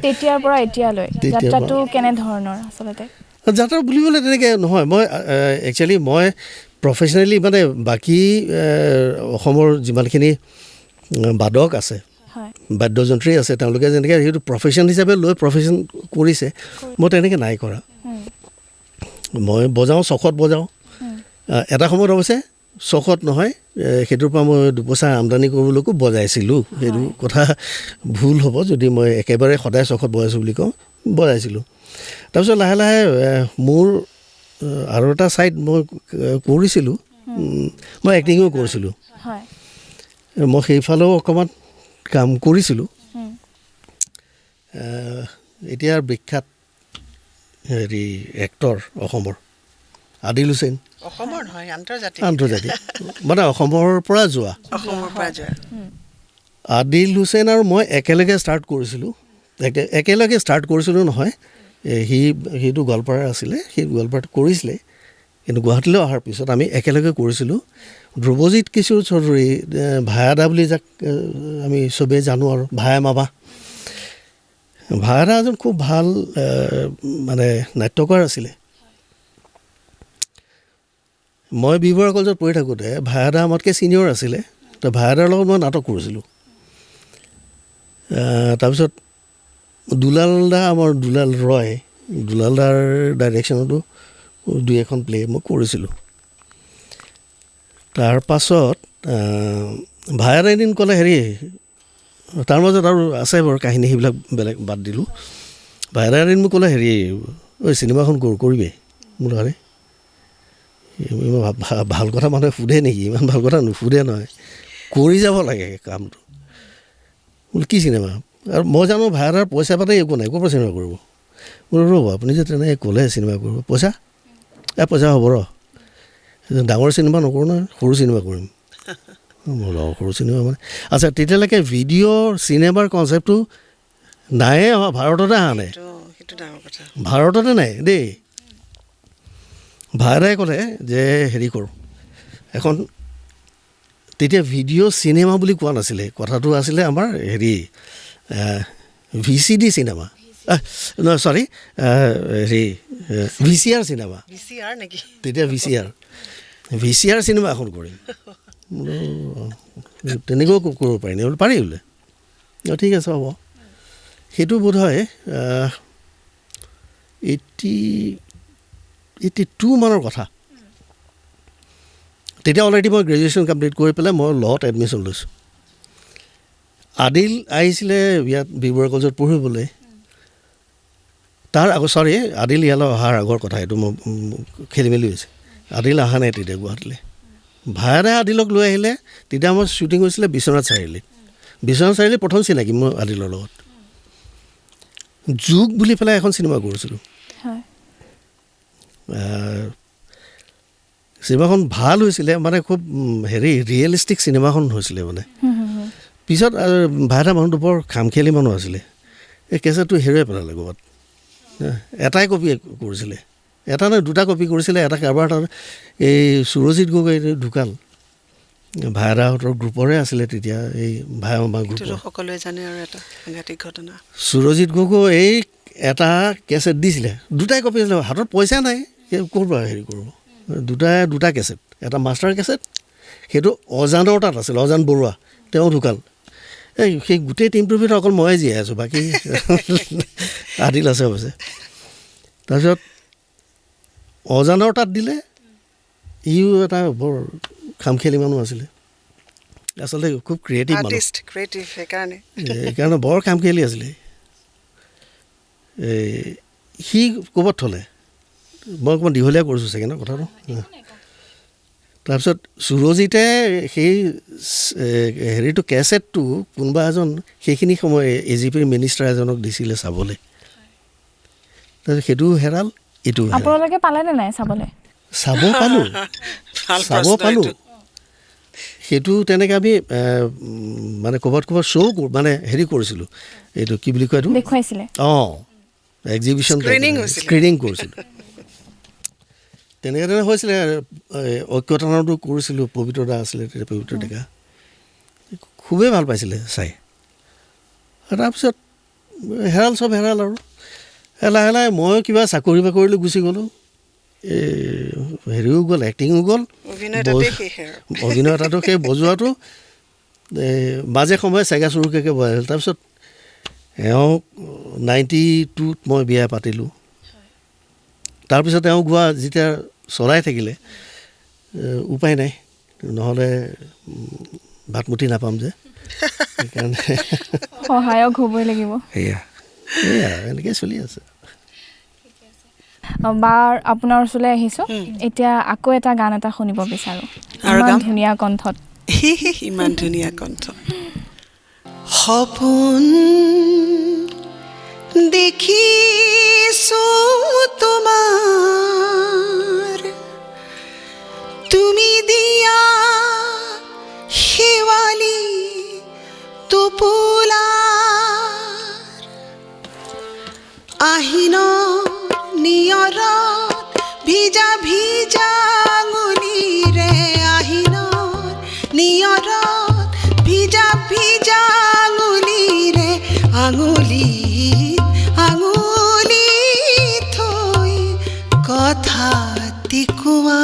তেতিয়াৰ পৰা এতিয়ালৈ তেতিয়াৰ পৰা। যাত্ৰাটো কেনেধৰণৰ আচলতে যাত্ৰা বুলিবলৈ তেনেকৈ নহয় মই একচুৱেলি মই প্ৰফেচনেলি মানে বাকী অসমৰ যিমানখিনি বাদক আছে হয় বাদ্যযন্ত্ৰী আছে তেওঁলোকে যেনেকৈ সেইটো প্ৰফেশ্যন হিচাপে লৈ প্ৰফেশ্যন কৰিছে মই তেনেকৈ নাই কৰা মই বজাওঁ চখত বজাওঁ এটা সময়ত অৱশ্যে চখত নহয় সেইটোৰ পৰা মই দুপইচা আমদানি কৰিবলৈকো বজাইছিলোঁ সেইটো কথা ভুল হ'ব যদি মই একেবাৰে সদায় চখত বজাইছোঁ বুলি কওঁ বজাইছিলোঁ তাৰপিছত লাহে লাহে মোৰ আৰু এটা ছাইড মই কৰিছিলোঁ মই এক্টিঙো কৰিছিলোঁ হয় মই সেইফালেও অকণমান কাম কৰিছিলোঁ এতিয়া বিখ্যাত হেৰি এক্টৰ অসমৰ আদিল হুছেইন অসমৰ নহয় আন্তৰ্জাতিক আন্তৰ্জাতিক মানে অসমৰ পৰা যোৱা অসমৰ পৰা যোৱা আদিল হুছেইন আৰু মই একেলগে ষ্টাৰ্ট কৰিছিলোঁ একেলগে ষ্টাৰ্ট কৰিছিলোঁ নহয় সিটো গোৱালপাৰা আছিলে সেই গোৱালপাৰাত কৰিছিলে কিন্তু গুৱাহাটীলৈ অহাৰ পিছত আমি একেলগে কৰিছিলোঁ ধ্ৰুৱজিৎ কিশোৰ চৌধুৰী ভায়াদা বুলি যাক আমি চবেই জানো আৰু ভায়া মামা ভায়াদা এজন খুব ভাল মানে নাট্যকাৰ আছিলে মই বি বৰুৱা কলেজত পঢ়ি থাকোঁতে ভায়াদা আমাতকৈ ছিনিয়ৰ আছিলে তো ভায়াদাৰ লগত মই নাটক কৰিছিলোঁ তাৰপিছত দুলালদা আমাৰ দুলাল ৰয় দুলালদাৰ ডাইৰেকশ্যনতো দুই এখন প্লে মই কৰিছিলোঁ তাৰপাছত ভায়াদা এদিন ক'লে হেৰি তাৰ মাজত আৰু আছে বাৰু কাহিনী সেইবিলাক বেলেগ বাদ দিলোঁ ভায়াদা এদিন মোক ক'লে হেৰি ঐ চিনেমাখন কৰিবি মোৰ আৰে ভাল কথা মানুহে সোধে নেকি ইমান ভাল কথা নুসুধে নহয় কৰি যাব লাগে কামটো বোলো কি চিনেমা আৰু মই জানো ভাড়াৰ পইচা পাতি একো নাই ক'ৰ পৰা চিনেমা কৰিব বোলো ৰ'ব আপুনি যে তেনেকৈ ক'লে চিনেমা কৰিব পইচা পইচা হ'ব ৰ ডাঙৰ চিনেমা নকৰোঁ নহয় সৰু চিনেমা কৰিম বোলো সৰু চিনেমা মানে আচ্ছা তেতিয়ালৈকে ভিডিঅ' চিনেমাৰ কনচেপ্টটো নায়ে ভাৰততে অহা নাই সেইটো ডাঙৰ কথা ভাৰততে নাই দেই ভায়াদাই ক'লে যে হেৰি কৰোঁ এখন তেতিয়া ভিডিঅ' চিনেমা বুলি কোৱা নাছিলে কথাটো আছিলে আমাৰ হেৰি VCD চিনেমা নহয় চৰি হেৰি VCR চিনেমা VCR নেকি তেতিয়া VCR চিনেমা এখন কৰিম বোলো তেনেকৈও কৰিব পাৰি নে বোলো পাৰি বোলে ঠিক আছে হ'ব সেইটো বোধ হয় 82 মানৰ কথা তেতিয়া অলৰেডি মই গ্ৰেজুৱেশ্যন কমপ্লিট কৰি পেলাই মই ল'ত এডমিশ্যন লৈছোঁ আদিল আহিছিলে ইয়াত বি বৰুৱা কলেজত পঢ়িবলৈ তাৰ আগত চৰি আদিল ইয়ালৈ অহাৰ আগৰ কথা এইটো মই খেলি মেলি হৈছে আদিল অহা নাই তেতিয়া গুৱাহাটীলৈ ভায়াদাই আদিলক লৈ আহিলে তেতিয়া মই শ্বুটিং হৈছিলে বিশ্বনাথ চাৰিআলিত প্ৰথম চিনাকি মোৰ আদিলৰ লগত যুগ বুলি পেলাই এখন চিনেমা কৰিছিলোঁ চিনেমাখন ভাল হৈছিলে মানে খুব হেৰি ৰিয়েলিষ্টিক চিনেমাখন হৈছিলে মানে পিছত ভায়াদা মানুহটো বৰ খামখেয়ালি মানুহ আছিলে এই কেছেটটো হেৰুৱাই পেলালে ক'ৰবাত এটাই কপি কৰিছিলে এটা নহয় দুটা কপি কৰিছিলে এটা কাৰোবাৰ এটা এই সুৰজিৎ গগৈ ঢুকাল ভায়াদাহঁতৰ গ্ৰুপৰে আছিলে তেতিয়া এই ভায়া মামা গ্ৰুপৰ সকলোৱে জানে আৰু এটা সাংঘাতিক ঘটনা সুৰজিৎ গগৈ এই এটা কেছেট দিছিলে দুটাই কপি আছিলে হাতত পইচা নাই ক'ৰ পৰা হেৰি কৰিব দুটা কেছেট এটা মাষ্টাৰ কেছেট সেইটো অজানৰ তাত আছিল অজান বৰুৱা তেওঁ ঢুকাল সেই গোটেই টিমটোৰ ভিতৰত অকল ময়ে জীয়াই আছোঁ বাকী আদিল আছে অৱশ্যে তাৰপিছত অজানৰ তাত দিলে ইও এটা বৰ খামখেয়ালি মানুহ আছিলে আচলতে খুব ক্ৰিয়েটিভ মানুহ সেইকাৰণে বৰ খামখেয়ালি আছিলে সি ক'ৰবাত থ'লে মই অকণমান দীঘলীয়া কৰিছোঁ চাগে ন কথাটো তাৰপিছত সুৰজিতে সেই হেৰিটো কেছেটটো কোনোবা এজন সেইখিনি সময় AGP মিনিষ্টাৰ এজনক দিছিলে চাবলৈ তাৰপিছত সেইটো হেৰাল এইটো আপোনালোকে পালেনে নাই চাবলৈ চাব পালোঁ সেইটো তেনেকৈ আমি মানে ক'ৰবাত শ্ব' মানে হেৰি কৰিছিলোঁ এইটো কি বুলি কয় এইটো দেখুৱাইছিলে এক্সিবিশ্যন স্ক্ৰিনিং কৰিছিলোঁ তেনেকৈ হৈছিলে ঐক্যতানতো কৰিছিলোঁ পবিত্ৰ দা আছিলে তেতিয়া পবিত্ৰ ডেকা খুবেই ভাল পাইছিলে চাই। তাৰপিছত হেৰাল চব হেৰাল আৰু লাহে লাহে ময়ো কিবা চাকৰি বাকৰিলৈ গুচি গ'লোঁ। এই হেৰিও গ'ল, এক্টিঙো গ'ল, অভিনয়তাটো সেই বজোৱাটো মাজে সময়ে চেগা চুৰুকাকৈ বজাই আছিল। তাৰপিছত এওঁক 92ত মই বিয়া পাতিলোঁ। তাৰপিছত এওঁ গোৱা যেতিয়া চলাই থাকিলে উপায় নাই, নহ'লে ভাতমুঠি নাপাম যে, সেইকাৰণে সহায়ক হ'বই লাগিব। সেয়া এনেকৈ চলি আছে। বাৰ আপোনাৰ ওচৰলৈ আহিছোঁ, এতিয়া আকৌ এটা গান এটা শুনিব বিচাৰোঁ। আৰু ইমান গাম? ধুনীয়া কণ্ঠত। ইমান ধুনীয়া কণ্ঠ। সপোন দেখিছোঁ তোমাৰ, তুমি দিয়া শেৱালি টোপোলাৰ, আহিনৰ নিয়ৰত ভিজা ভিজা আঙুলিৰে, আহিনৰ নিয়ৰত ভিজা ভিজা আঙুলিৰে, আঙুলিত আঙুলিত থৈ কথা কোৱা।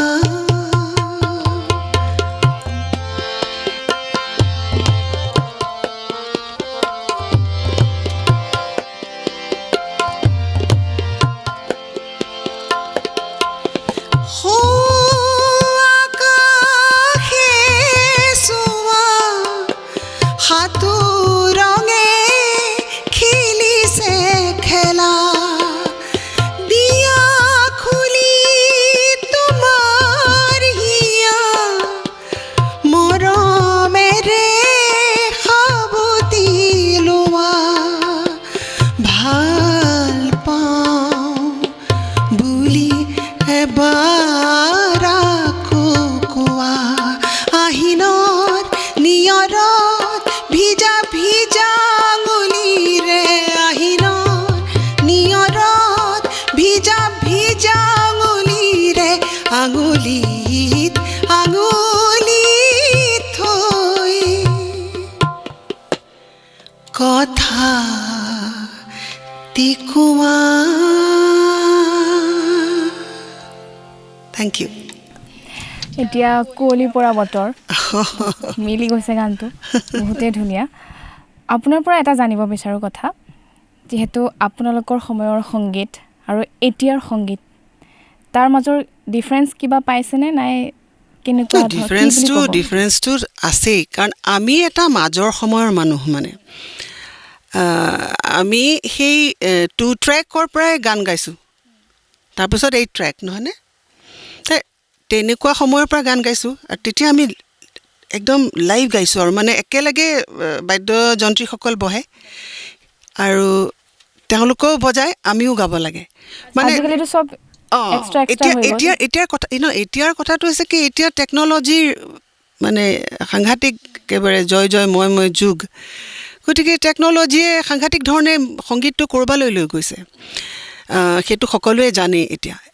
আঙুলিত আঙুলিত থৈ কথা কোৱা। Thank you. এতিয়া কুঁৱলী পৰা বতৰ মিলি গৈছে গানটো, বহুতেই ধুনীয়া। আপোনাৰ পৰা এটা জানিব বিচাৰোঁ কথা, যিহেতু আপোনালোকৰ সময়ৰ সংগীত আৰু এতিয়াৰ সংগীত, তাৰ মাজৰ ডিফাৰেঞ্চ কিবা পাইছেনে নাই? কেনেকুৱা ডিফাৰেঞ্চটো আছেই, কাৰণ আমি এটা মাজৰ সময়ৰ মানুহ। মানে আমি সেই 2 ট্ৰেকৰ পৰাই গান গাইছোঁ, তাৰপিছত 8 ট্ৰেক, নহয়নে? তেনেকুৱা সময়ৰ পৰা গান গাইছোঁ, আৰু তেতিয়া আমি একদম লাইভ গাইছোঁ, আৰু মানে একেলগে বাদ্যযন্ত্ৰীসকল বহে আৰু তেওঁলোকেও বজায়, আমিও গাব লাগে। মানে চব এতিয়াৰ কথাটো হৈছে কি, এতিয়া টেকন'লজিৰ মানে সাংঘাতিক একেবাৰে জয় মই যুগ। গতিকে টেকন'লজিয়ে সাংঘাতিক ধৰণে সংগীতটো ক'ৰবালৈ লৈ গৈছে, সেইটো সকলোৱে জানে।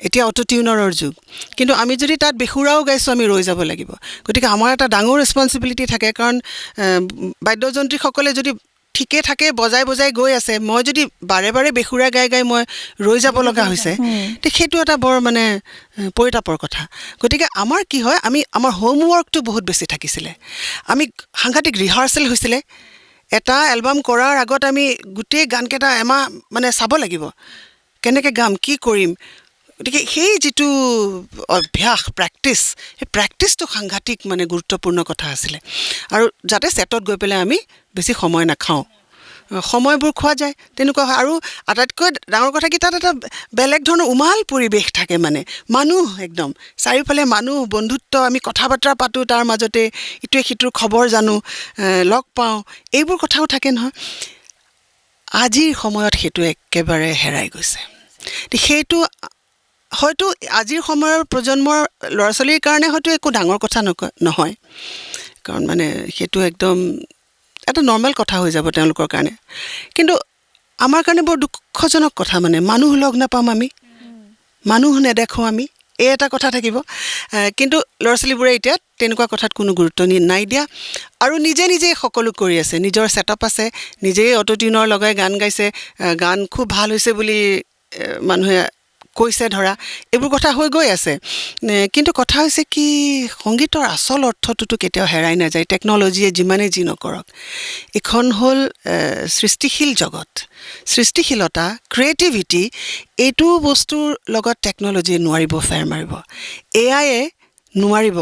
এতিয়া অটোটিউনাৰৰ যুগ, কিন্তু আমি যদি তাত বেসুৰাও গাইছোঁ, আমি ৰৈ যাব লাগিব। গতিকে আমাৰ এটা ডাঙৰ ৰেচপনচিবিলিটি থাকে, কাৰণ বাদ্যযন্ত্ৰীসকলে যদি ঠিকে থাকে বজাই গৈ আছে, মই যদি বাৰে বাৰে বেসুৰা গাই মই ৰৈ যাব লগা হৈছে, সেইটো এটা বৰ মানে পৰিতাপৰ কথা। গতিকে আমাৰ কি হয়, আমাৰ হোমৱৰ্কটো বহুত বেছি থাকিছিলে। আমি সাংঘাতিক ৰিহাৰ্চেল হৈছিলে। এটা এলবাম কৰাৰ আগত আমি গোটেই গানকেইটা এমাহ মানে চাব লাগিব, কেনেকৈ গাম, কি কৰিম। গতিকে সেই যিটো অভ্যাস, সেই প্ৰেক্টিছটো সাংঘাতিক মানে গুৰুত্বপূৰ্ণ কথা আছিলে। আৰু যাতে ছেটত গৈ পেলাই আমি বেছি সময় নাখাওঁ, সময়বোৰ খোৱা যায়, তেনেকুৱা হয়। আৰু আটাইতকৈ ডাঙৰ কথা কি, তাত এটা বেলেগ ধৰণৰ উমাল পৰিৱেশ থাকে। মানে মানুহ, একদম চাৰিওফালে মানুহ, বন্ধুত্ব, আমি কথা বতৰা পাতোঁ, তাৰ মাজতে ইটোৱে সিটোৰ খবৰ জানো, লগ পাওঁ, এইবোৰ কথাও থাকে নহয়। আজিৰ সময়ত সেইটো একেবাৰে হেৰাই গৈছে। সেইটো হয়তো আজিৰ সময়ৰ প্ৰজন্মৰ ল'ৰা ছোৱালীৰ কাৰণে হয়তো একো ডাঙৰ কথা নহয়, কাৰণ মানে সেইটো একদম এটা নৰ্মেল কথা হৈ যাব তেওঁলোকৰ কাৰণে। কিন্তু আমাৰ কাৰণে বৰ দুখজনক কথা, মানে মানুহ লগ নাপাম, আমি মানুহ নেদেখোঁ, আমি এই এটা কথা থাকিব কিন্তু ল'ৰা ছোৱালীবোৰে এতিয়া তেনেকুৱা কথাত কোনো গুৰুত্ব নাই দিয়া আৰু নিজে নিজে সকলো কৰি আছে নিজৰ ছেটআপ আছে নিজেই অটোটিউনৰ লগাই গান গাইছে গান খুব ভাল হৈছে বুলি মানুহে কৈছে ধৰা এইবোৰ কথা হৈ গৈ আছে কিন্তু কথা হৈছে কি সংগীতৰ আচল অৰ্থটোতো কেতিয়াও হেৰাই নাযায় টেকন'লজিয়ে যিমানে যি নকৰক এখন হ'ল সৃষ্টিশীল জগত সৃষ্টিশীলতা ক্ৰিয়েটিভিটি এইটো বস্তুৰ লগত টেকন'লজিয়ে নোৱাৰিব ফেৰ মাৰিব এআইয়ে নোৱাৰিব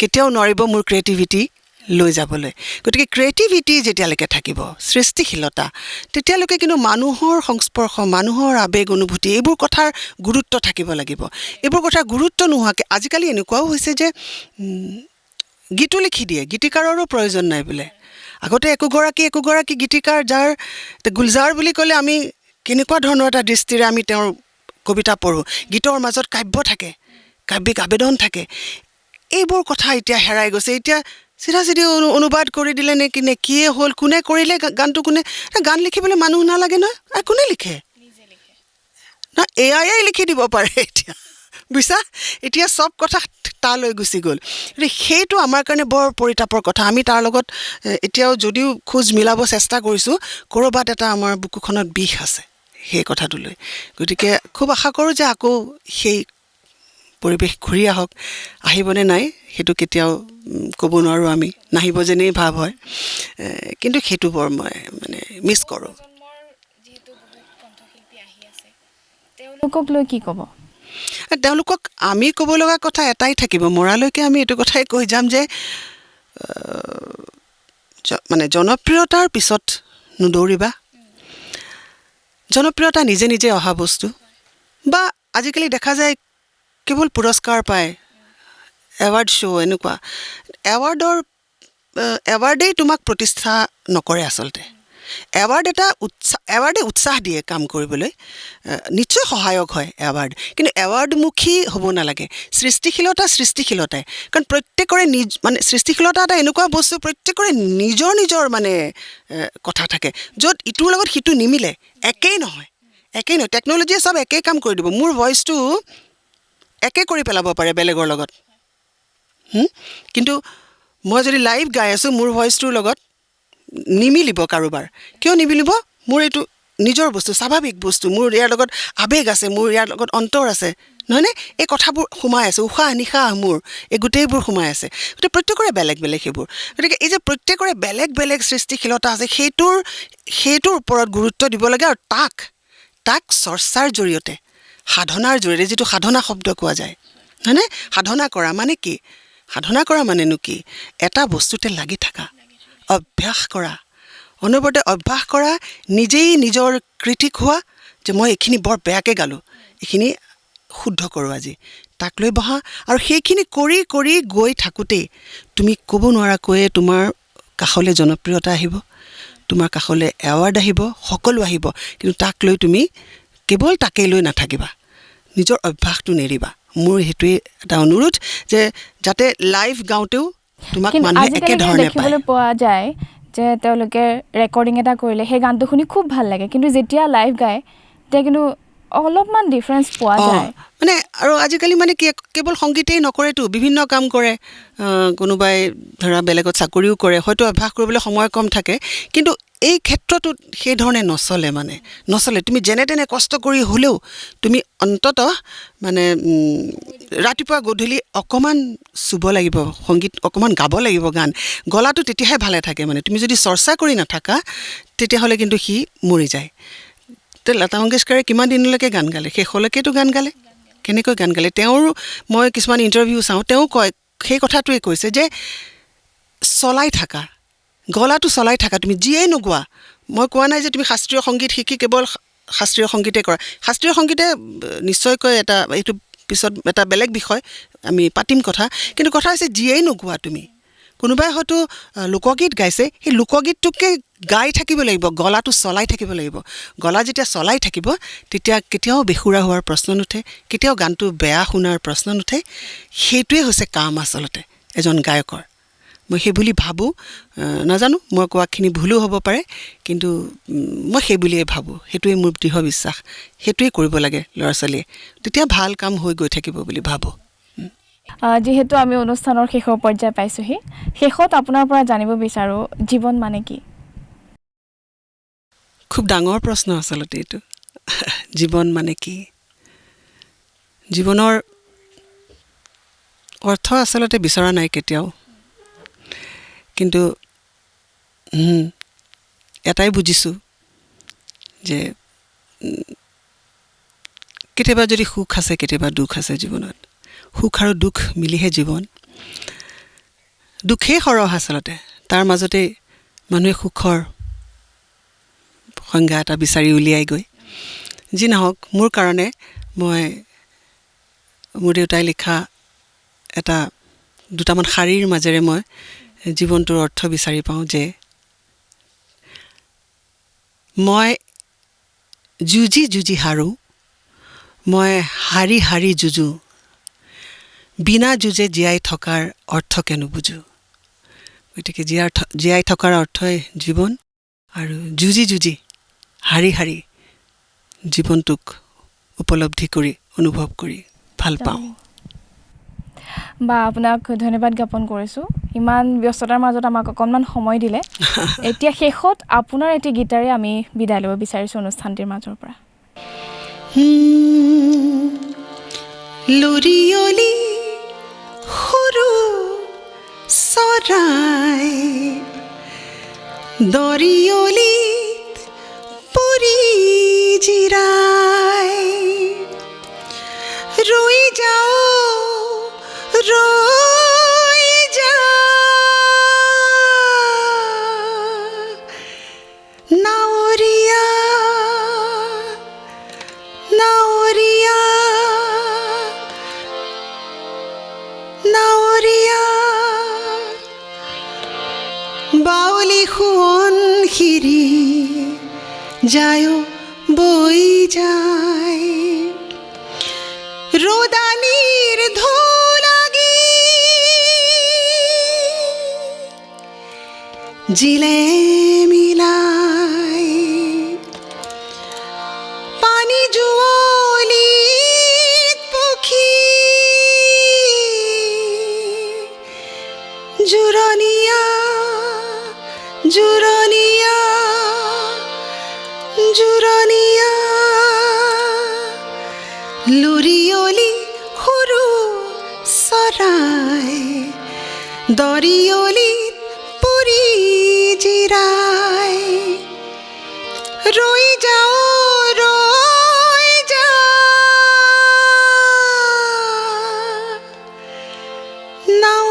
কেতিয়াও নোৱাৰিব মোৰ ক্ৰিয়েটিভিটি লৈ যাবলৈ গতিকে ক্ৰিয়েটিভিটি যেতিয়ালৈকে থাকিব সৃষ্টিশীলতা তেতিয়ালৈকে কিন্তু মানুহৰ সংস্পৰ্শ মানুহৰ আৱেগ অনুভূতি এইবোৰ কথাৰ গুৰুত্ব থাকিব লাগিব এইবোৰ কথাৰ গুৰুত্ব নোহোৱাকৈ আজিকালি এনেকুৱাও হৈছে যে গীতো লিখি দিয়ে গীতিকাৰৰো প্ৰয়োজন নাই বোলে আগতে একোগৰাকী গীতিকাৰ যাৰ গুলজাৰ বুলি ক'লে আমি কেনেকুৱা ধৰণৰ এটা দৃষ্টিৰে আমি তেওঁৰ কবিতা পঢ়োঁ গীতৰ মাজত কাব্য থাকে কাব্যিক আবেদন থাকে এইবোৰ কথা এতিয়া হেৰাই গৈছে এতিয়া চিধা অনুবাদ কৰি দিলে নে কিয়ে হ'ল কোনে কৰিলে গানটো কোনে গান লিখিবলৈ মানুহ নালাগে নহয় আৰু কোনে লিখে না এআইয়ে লিখি দিব পাৰে এতিয়া বুজিছা এতিয়া চব কথা তালৈ গুচি গ'ল সেইটো আমাৰ কাৰণে বৰ পৰিতাপৰ কথা আমি তাৰ লগত এতিয়াও যদিও খোজ মিলাব চেষ্টা কৰিছোঁ ক'ৰবাত এটা আমাৰ বুকুখনত বিষ আছে সেই কথাটোলৈ গতিকে খুব আশা কৰোঁ যে আকৌ সেই পৰিৱেশ ঘূৰি আহক আহিবনে নাই সেইটো কেতিয়াও ক'ব নোৱাৰোঁ আমি নাহিব যেনেই ভাৱ হয় কিন্তু সেইটো বৰ মই মানে মিছ কৰোঁ তেওঁলোকক লৈ কি ক'ব তেওঁলোকক আমি ক'ব লগা কথা এটাই থাকিব মৰালৈকে আমি এইটো কথাই কৈ যাম যে মানে জনপ্ৰিয়তাৰ পিছত নদৌৰিবা জনপ্ৰিয়তা নিজে নিজে অহা বস্তু বা আজিকালি দেখা যায় কেৱল পুৰস্কাৰ পায় এৱাৰ্ড শ্ব' এনেকুৱা এৱাৰ্ডেই তোমাক প্ৰতিষ্ঠা নকৰে আচলতে এৱাৰ্ডে উৎসাহ দিয়ে কাম কৰিবলৈ নিশ্চয় সহায়ক হয় এৱাৰ্ড কিন্তু এৱাৰ্ডমুখী হ'ব নালাগে সৃষ্টিশীলতাই কাৰণ প্ৰত্যেকৰে মানে সৃষ্টিশীলতা এটা এনেকুৱা বস্তু প্ৰত্যেকৰে নিজৰ মানে কথা থাকে য'ত ইটোৰ লগত সিটো নিমিলে একেই নহয় টেকন'লজিয়ে চব একেই কাম কৰি দিব মোৰ ভইচটো একে কৰি পেলাব পাৰে বেলেগৰ লগত কিন্তু মই যদি লাইভ গাই আছোঁ মোৰ ভইচটোৰ লগত নিমিলিব কাৰোবাৰ কিয় নিমিলিব মোৰ এইটো নিজৰ বস্তু স্বাভাৱিক বস্তু মোৰ ইয়াৰ লগত আৱেগ আছে মোৰ ইয়াৰ লগত অন্তৰ আছে নহয়নে এই কথাবোৰ সোমাই আছে উশাহ নিশাহ মোৰ এই গোটেইবোৰ সোমাই আছে গতিকে প্ৰত্যেকৰে বেলেগ সেইবোৰ গতিকে এই যে প্ৰত্যেকৰে বেলেগ সৃষ্টিশীলতা আছে সেইটোৰ ওপৰত গুৰুত্ব দিব লাগে আৰু তাক চৰ্চাৰ জৰিয়তে সাধনাৰ জৰিয়তে যিটো সাধনা শব্দ কোৱা যায় হয়নে সাধনা কৰা মানে কি সাধনা কৰা মানেনো কি এটা বস্তুতে লাগি থকা অভ্যাস কৰা অনবৰতে অভ্যাস কৰা নিজেই নিজৰ ক্ৰিটিক হোৱা যে মই এইখিনি বৰ বেয়াকৈ গালোঁ এইখিনি শুদ্ধ কৰোঁ আজি তাক লৈ বহা আৰু সেইখিনি কৰি গৈ থাকোঁতেই তুমি ক'ব নোৱাৰাকৈয়ে তোমাৰ কাষলৈ জনপ্ৰিয়তা আহিব তোমাৰ কাষলৈ এৱাৰ্ড আহিব সকলো আহিব কিন্তু তাক লৈ তুমি কেৱল তাকেই লৈ নাথাকিবা নিজৰ অভ্যাসটো নেৰিবা মোৰ সেইটোৱে এটা অনুৰোধ যে যাতে লাইভ গাওঁতেও তোমাক মানুহে একেধৰণে দেখিবলৈ পোৱা যায় যে তেওঁলোকে ৰেকৰ্ডিং এটা কৰিলে সেই গানটো শুনি খুব ভাল লাগে কিন্তু যেতিয়া লাইভ গায় তেতিয়া কিন্তু অলপমান ডিফাৰেঞ্চ পোৱা যায় মানে আৰু আজিকালি মানে কি কেৱল সংগীতেই নকৰেতো বিভিন্ন কাম কৰে কোনোবাই ধৰা বেলেগত চাকৰিও কৰে হয়তো অভ্যাস কৰিবলৈ সময় কম থাকে কিন্তু এই ক্ষেত্ৰটোত সেই ধৰণে নচলে তুমি যেনে তেনে কষ্ট কৰি হ'লেও তুমি অন্ততঃ মানে ৰাতিপুৱা গধূলি অকণমান চুব লাগিব সংগীত অকণমান গাব লাগিব গান গলাটো তেতিয়াহে ভালে থাকে মানে তুমি যদি চৰ্চা কৰি নাথাকা তেতিয়াহ'লে কিন্তু সি মৰি যায় লতা মংগেশকাৰে কিমান দিনলৈকে গান গালে শেষলৈকেতো গান গালে কেনেকৈ গান গালে তেওঁৰ মই কিছুমান ইণ্টাৰভিউ চাওঁ তেওঁ কয় সেই কথাটোৱে কৈছে যে চলাই থাকা গলাটো চলাই থাকা তুমি যিয়েই নোগোৱা মই কোৱা নাই যে তুমি শাস্ত্ৰীয় সংগীত শিকি কেৱল শাস্ত্ৰীয় সংগীতে কৰা শাস্ত্ৰীয় সংগীতে নিশ্চয়কৈ এইটো পিছত এটা বেলেগ বিষয় আমি পাতিম কথা কিন্তু কথা হৈছে যিয়েই নোগোৱা তুমি কোনোবাই হয়তো লোকগীত গাইছে সেই লোকগীতটোকে গাই থাকিব লাগিব গলাটো চলাই থাকিব লাগিব গলা যেতিয়া চলাই থাকিব তেতিয়া কেতিয়াও বেসুৰা হোৱাৰ প্ৰশ্ন নুঠে কেতিয়াও গানটো বেয়া শুনাৰ প্ৰশ্ন নুঠে সেইটোৱে হৈছে কাম আচলতে এজন গায়কৰ মই সেই বুলি ভাবোঁ। নাজানো মই কোৱাখিনি ভুলো হ'ব পাৰে, কিন্তু মই সেই বুলিয়ে ভাবোঁ। সেইটোৱে মোৰ দৃঢ় বিশ্বাস। সেইটোৱে কৰিব লাগে ল'ৰা ছোৱালীয়ে, তেতিয়া ভাল কাম হৈ গৈ থাকিব বুলি ভাবোঁ। যিহেতু আমি অনুষ্ঠানৰ শেষৰ পৰ্যায় পাইছোঁহি, শেষত আপোনাৰ পৰা জানিব বিচাৰোঁ জীৱন মানে কি? খুব ডাঙৰ প্ৰশ্ন আচলতে এইটো। জীৱন মানে কি? জীৱনৰ অৰ্থ আচলতে বিচৰা নাই কেতিয়াও, কিন্তু এটাই বুজিছোঁ যে কেতিয়াবা যদি সুখ আছে, কেতিয়াবা দুখ আছে জীৱনত। সুখ আৰু দুখ মিলিহে জীৱন। দুখেই সৰহ আচলতে, তাৰ মাজতেই মানুহে সুখৰ সংজ্ঞা এটা বিচাৰি উলিয়াইগৈ। যি নহওক, মোৰ কাৰণে মই মোৰ দেউতাই লিখা দুটামান শাৰীৰ মাজেৰে মই জীৱনটোৰ অৰ্থ বিচাৰি পাওঁ যে মই যুঁজি যুঁজি হাৰোঁ, মই হাৰি হাৰি যুঁজোঁ, বিনা যুঁজে জীয়াই থকাৰ অৰ্থ কেনো বুজোঁ। গতিকে জীয়াই থকাৰ অৰ্থই জীৱন, আৰু যুঁজি যুঁজি হাৰি হাৰি জীৱনটোক উপলব্ধি কৰি অনুভৱ কৰি ভাল পাওঁ। বা আপোনাক ধন্যবাদ জ্ঞাপন কৰিছোঁ, ইমান ব্যস্ততাৰ মাজত আমাক অকণমান সময় দিলে। এতিয়া শেষত আপোনাৰ এটি গীতেৰে আমি বিদায় ল'ব বিচাৰিছোঁ অনুষ্ঠানটিৰ মাজৰ পৰা। লৰিয়লি সৰু চৰাই দৰিয়লিত পৰি জিৰাই, ৰৈ যাওঁ ৰৈ যা নাৱৰীয়া নাৱৰীয়া নাৱৰীয়া, বাউলি সোৱণশিৰি যায় বৈ যায়, ৰ'দালিৰ ঢৌলাগি জিলে মিলাই, পানী যুঁৱলিত পখী জুৰণীয়া জুৰণীয়া জুৰণীয়া, লৰিয়লি সৰু চৰাই দৰিয়লিত পৰি জিৰাই, ৰৈ যাওঁ ৰৈ যা নাও